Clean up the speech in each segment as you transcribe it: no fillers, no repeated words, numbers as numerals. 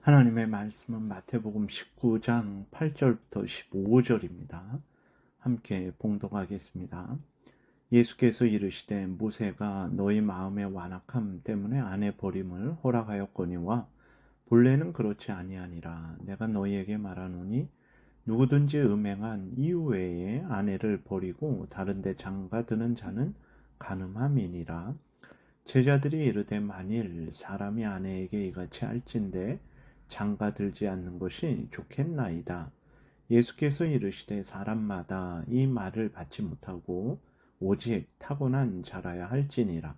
하나님의 말씀은 마태복음 19장 8절부터 15절입니다. 함께 봉독하겠습니다. 예수께서 이르시되 모세가 너희 마음의 완악함 때문에 아내 버림을 허락하였거니와 본래는 그렇지 아니하니라. 내가 너희에게 말하노니 누구든지 음행한 이유 외에 아내를 버리고 다른 데 장가드는 자는 간음함이니라. 제자들이 이르되 만일 사람이 아내에게 이같이 할진대 장가들지 않는 것이 좋겠나이다. 예수께서 이르시되 사람마다 이 말을 받지 못하고 오직 타고난 자라야 할지니라.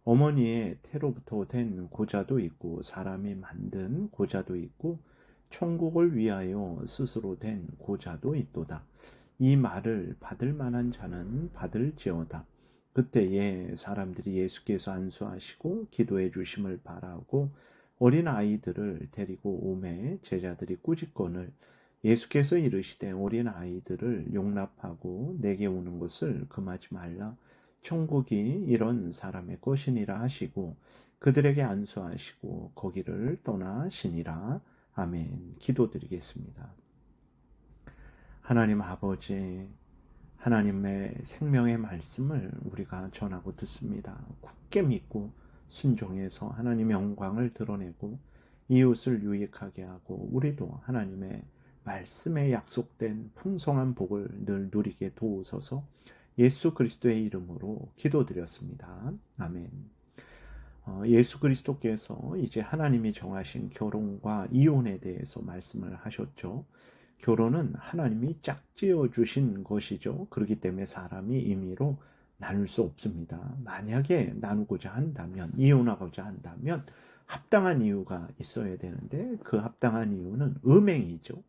어머니의 태로부터 된 고자도 있고 사람이 만든 고자도 있고 천국을 위하여 스스로 된 고자도 있도다. 이 말을 받을 만한 자는 받을지어다. 그때에 사람들이 예수께서 안수하시고 기도해 주심을 바라고 어린 아이들을 데리고 오매 제자들이 꾸짖거늘 예수께서 이르시되 어린 아이들을 용납하고 내게 오는 것을 금하지 말라. 천국이 이런 사람의 것이니라 하시고 그들에게 안수하시고 거기를 떠나시니라. 아멘. 기도드리겠습니다. 하나님 아버지, 하나님의 생명의 말씀을 우리가 전하고 듣습니다. 굳게 믿고 순종해서 하나님의 영광을 드러내고 이웃을 유익하게 하고 우리도 하나님의 말씀에 약속된 풍성한 복을 늘 누리게 도우소서. 예수 그리스도의 이름으로 기도드렸습니다. 아멘. 예수 그리스도께서 이제 하나님이 정하신 결혼과 이혼에 대해서 말씀을 하셨죠. 결혼은 하나님이 짝지어 주신 것이죠. 그렇기 때문에 사람이 임의로 나눌 수 없습니다. 만약에 나누고자 한다면, 이혼하고자 한다면 합당한 이유가 있어야 되는데 그 합당한 이유는 음행이죠.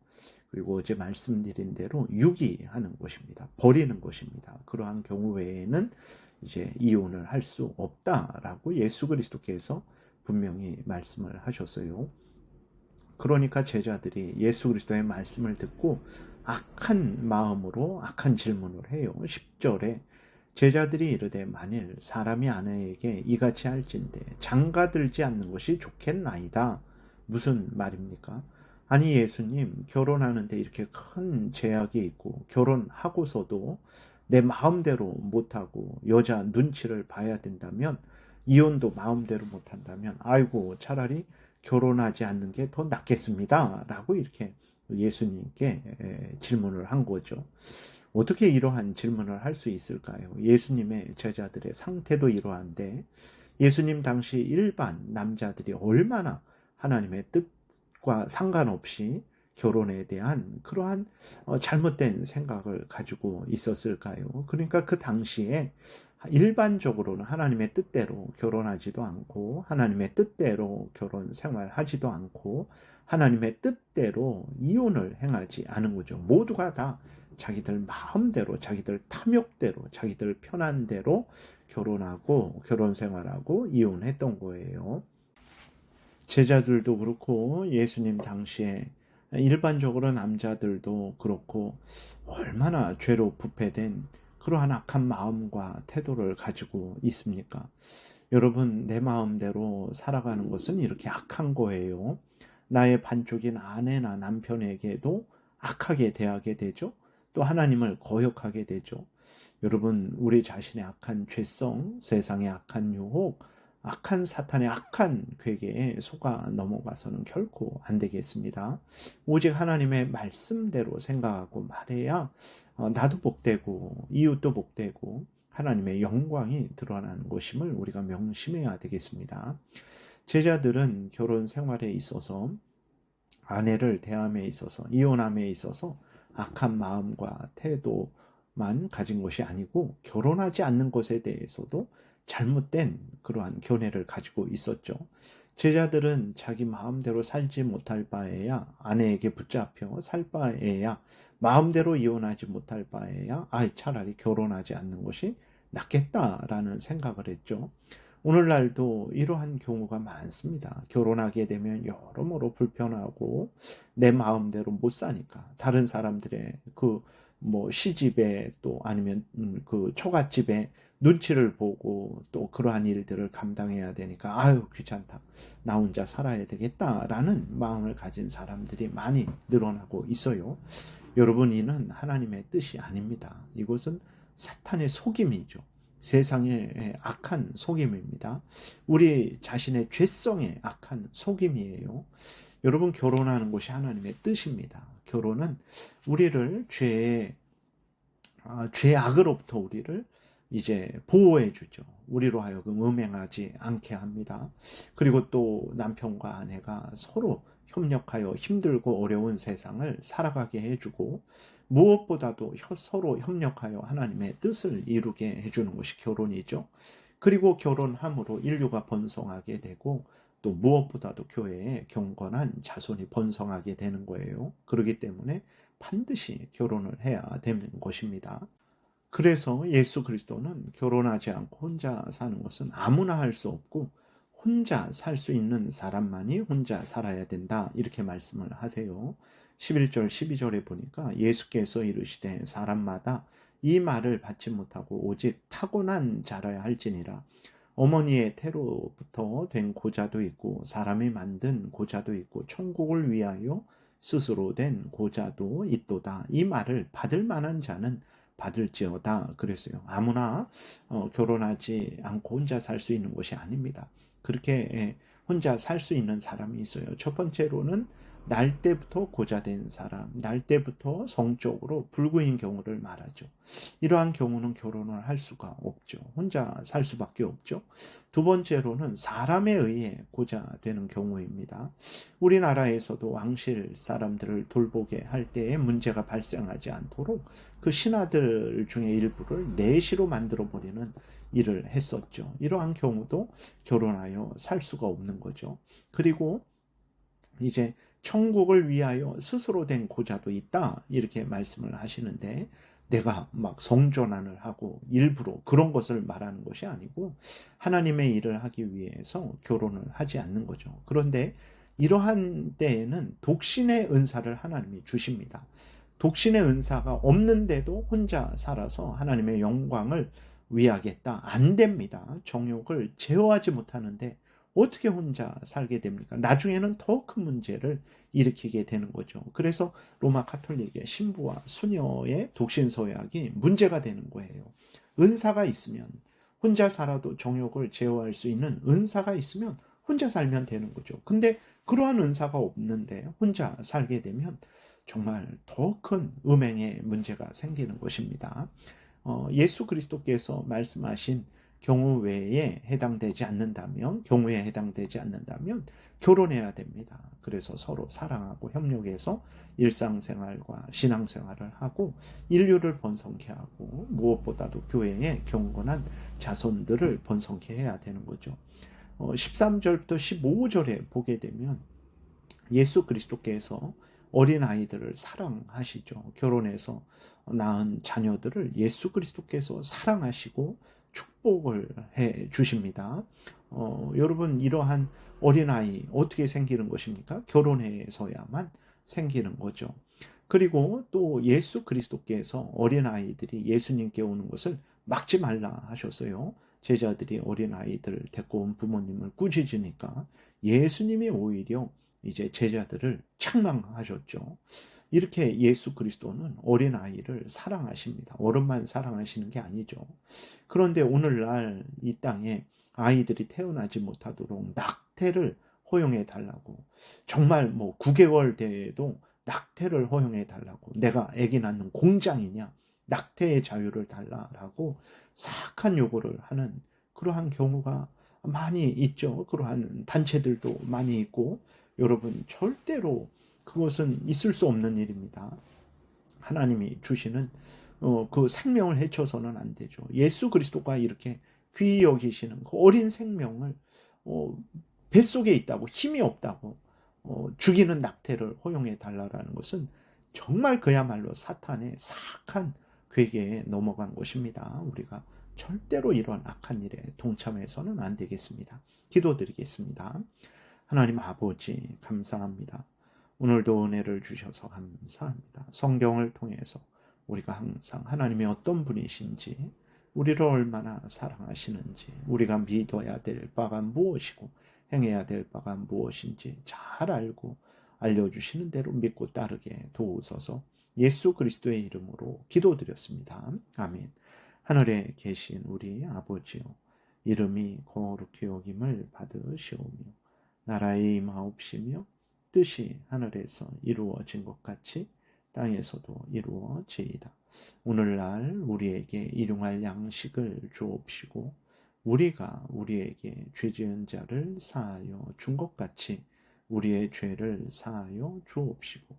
그리고 어제 말씀드린 대로 유기하는 것입니다. 버리는 것입니다. 그러한 경우 외에는 이제 이혼을 할 수 없다라고 예수 그리스도께서 분명히 말씀을 하셨어요. 그러니까 제자들이 예수 그리스도의 말씀을 듣고 악한 마음으로 악한 질문을 해요. 10절에 제자들이 이르되 만일 사람이 아내에게 이같이 할진대 장가들지 않는 것이 좋겠나이다. 무슨 말입니까? 아니 예수님, 결혼하는데 이렇게 큰 제약이 있고 결혼하고서도 내 마음대로 못하고 여자 눈치를 봐야 된다면, 이혼도 마음대로 못한다면 아이고 차라리 결혼하지 않는 게 더 낫겠습니다 라고 이렇게 예수님께 질문을 한 거죠. 어떻게 이러한 질문을 할 수 있을까요? 예수님의 제자들의 상태도 이러한데 예수님 당시 일반 남자들이 얼마나 하나님의 뜻과 상관없이 결혼에 대한 그러한 잘못된 생각을 가지고 있었을까요? 그러니까 그 당시에 일반적으로는 하나님의 뜻대로 결혼하지도 않고 하나님의 뜻대로 결혼 생활하지도 않고 하나님의 뜻대로 이혼을 행하지 않은 거죠. 모두가 다 자기들 마음대로 자기들 탐욕대로 자기들 편한 대로 결혼하고 결혼 생활하고 이혼했던 거예요. 제자들도 그렇고 예수님 당시에 일반적으로 남자들도 그렇고 얼마나 죄로 부패된 그러한 악한 마음과 태도를 가지고 있습니까? 여러분, 내 마음대로 살아가는 것은 이렇게 악한 거예요. 나의 반쪽인 아내나 남편에게도 악하게 대하게 되죠. 또 하나님을 거역하게 되죠. 여러분, 우리 자신의 악한 죄성, 세상의 악한 유혹, 악한 사탄의 악한 괴계에 속아 넘어가서는 결코 안 되겠습니다. 오직 하나님의 말씀대로 생각하고 말해야 나도 복되고 이웃도 복되고 하나님의 영광이 드러나는 것임을 우리가 명심해야 되겠습니다. 제자들은 결혼 생활에 있어서 아내를 대함에 있어서 이혼함에 있어서 악한 마음과 태도만 가진 것이 아니고 결혼하지 않는 것에 대해서도 잘못된 그러한 견해를 가지고 있었죠. 제자들은 자기 마음대로 살지 못할 바에야 아내에게 붙잡혀 살 바에야 마음대로 이혼하지 못할 바에야 차라리 결혼하지 않는 것이 낫겠다라는 생각을 했죠. 오늘날도 이러한 경우가 많습니다. 결혼하게 되면 여러모로 불편하고 내 마음대로 못 사니까 다른 사람들의 그 뭐 시집에 또 아니면 그 처갓집에 눈치를 보고 또 그러한 일들을 감당해야 되니까 아유 귀찮다. 나 혼자 살아야 되겠다라는 마음을 가진 사람들이 많이 늘어나고 있어요. 여러분 이는 하나님의 뜻이 아닙니다. 이것은 사탄의 속임이죠. 세상의 악한 속임입니다. 우리 자신의 죄성의 악한 속임이에요. 여러분 결혼하는 것이 하나님의 뜻입니다. 결혼은 우리를 죄악으로부터 우리를 이제 보호해 주죠. 우리로 하여금 음행하지 않게 합니다. 그리고 또 남편과 아내가 서로 협력하여 힘들고 어려운 세상을 살아가게 해주고 무엇보다도 서로 협력하여 하나님의 뜻을 이루게 해주는 것이 결혼이죠. 그리고 결혼함으로 인류가 번성하게 되고 또 무엇보다도 교회에 경건한 자손이 번성하게 되는 거예요. 그렇기 때문에 반드시 결혼을 해야 되는 것입니다. 그래서 예수 그리스도는 결혼하지 않고 혼자 사는 것은 아무나 할 수 없고 혼자 살 수 있는 사람만이 혼자 살아야 된다 이렇게 말씀을 하세요. 11절 12절에 보니까 예수께서 이르시되 사람마다 이 말을 받지 못하고 오직 타고난 자라야 할지니라. 어머니의 태로부터 된 고자도 있고 사람이 만든 고자도 있고 천국을 위하여 스스로 된 고자도 있도다. 이 말을 받을 만한 자는 받을지어다 그랬어요. 아무나 결혼하지 않고 혼자 살 수 있는 것이 아닙니다. 그렇게 혼자 살 수 있는 사람이 있어요. 첫 번째로는 날 때부터 고자된 사람, 날 때부터 성적으로 불구인 경우를 말하죠. 이러한 경우는 결혼을 할 수가 없죠. 혼자 살 수밖에 없죠. 두 번째로는 사람에 의해 고자되는 경우입니다. 우리나라에서도 왕실 사람들을 돌보게 할 때에 문제가 발생하지 않도록 그 신하들 중에 일부를 내시로 만들어버리는 일을 했었죠. 이러한 경우도 결혼하여 살 수가 없는 거죠. 그리고 이제 천국을 위하여 스스로 된 고자도 있다 이렇게 말씀을 하시는데 내가 막 성전환을 하고 일부러 그런 것을 말하는 것이 아니고 하나님의 일을 하기 위해서 결혼을 하지 않는 거죠. 그런데 이러한 때에는 독신의 은사를 하나님이 주십니다. 독신의 은사가 없는데도 혼자 살아서 하나님의 영광을 위하겠다. 안 됩니다. 정욕을 제어하지 못하는데 어떻게 혼자 살게 됩니까? 나중에는 더 큰 문제를 일으키게 되는 거죠. 그래서 로마 가톨릭의 신부와 수녀의 독신서약이 문제가 되는 거예요. 은사가 있으면 혼자 살아도 정욕을 제어할 수 있는 은사가 있으면 혼자 살면 되는 거죠. 근데 그러한 은사가 없는데 혼자 살게 되면 정말 더 큰 음행의 문제가 생기는 것입니다. 예수 그리스도께서 말씀하신 경우 외에 경우에 해당되지 않는다면 결혼해야 됩니다. 그래서 서로 사랑하고 협력해서 일상생활과 신앙생활을 하고 인류를 번성케 하고 무엇보다도 교회에 경건한 자손들을 번성케 해야 되는 거죠. 13절부터 15절에 보게 되면 예수 그리스도께서 어린아이들을 사랑하시죠. 결혼해서 낳은 자녀들을 예수 그리스도께서 사랑하시고 축복을 해 주십니다. 여러분 이러한 어린아이 어떻게 생기는 것입니까? 결혼해서야만 생기는 거죠. 그리고 또 예수 그리스도께서 어린아이들이 예수님께 오는 것을 막지 말라 하셨어요. 제자들이 어린아이들 데리고 온 부모님을 꾸짖으니까 예수님이 오히려 이제 제자들을 책망하셨죠. 이렇게 예수 그리스도는 어린아이를 사랑하십니다. 어른만 사랑하시는 게 아니죠. 그런데 오늘날 이 땅에 아이들이 태어나지 못하도록 낙태를 허용해 달라고 정말 뭐 9개월 돼도 낙태를 허용해 달라고 내가 아기 낳는 공장이냐 낙태의 자유를 달라라고 사악한 요구를 하는 그러한 경우가 많이 있죠. 그러한 단체들도 많이 있고 여러분 절대로 그것은 있을 수 없는 일입니다. 하나님이 주시는 그 생명을 해쳐서는 안 되죠. 예수 그리스도가 이렇게 귀히 여기시는 그 어린 생명을 뱃속에 있다고 힘이 없다고 죽이는 낙태를 허용해 달라라는 것은 정말 그야말로 사탄의 사악한 괴계에 넘어간 것입니다. 우리가 절대로 이런 악한 일에 동참해서는 안 되겠습니다. 기도드리겠습니다. 하나님 아버지 감사합니다. 오늘도 은혜를 주셔서 감사합니다. 성경을 통해서 우리가 항상 하나님이 어떤 분이신지, 우리를 얼마나 사랑하시는지, 우리가 믿어야 될 바가 무엇이고 행해야 될 바가 무엇인지 잘 알고 알려주시는 대로 믿고 따르게 도우소서. 예수 그리스도의 이름으로 기도드렸습니다. 아멘. 하늘에 계신 우리 아버지요, 이름이 거룩히 여김을 받으시오며 나라의 임하옵시며 뜻이 하늘에서 이루어진 것 같이 땅에서도 이루어지이다. 오늘날 우리에게 일용할 양식을 주옵시고 우리가 우리에게 죄 지은 자를 사하여 준 것 같이 우리의 죄를 사하여 주옵시고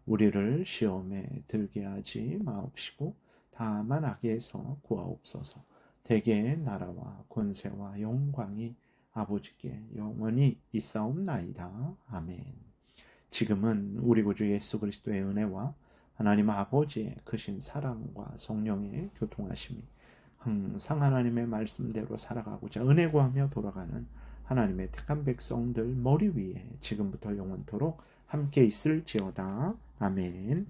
우리를 시험에 들게 하지 마옵시고 다만 악에서 구하옵소서. 대개의 나라와 권세와 영광이 아버지께 영원히 있사옵나이다. 아멘. 지금은 우리 구주 예수 그리스도의 은혜와 하나님 아버지의 크신 사랑과 성령의 교통하심이 항상 하나님의 말씀대로 살아가고자 은혜 구하며 돌아가는 하나님의 택한 백성들 머리 위에 지금부터 영원토록 함께 있을지어다. 아멘.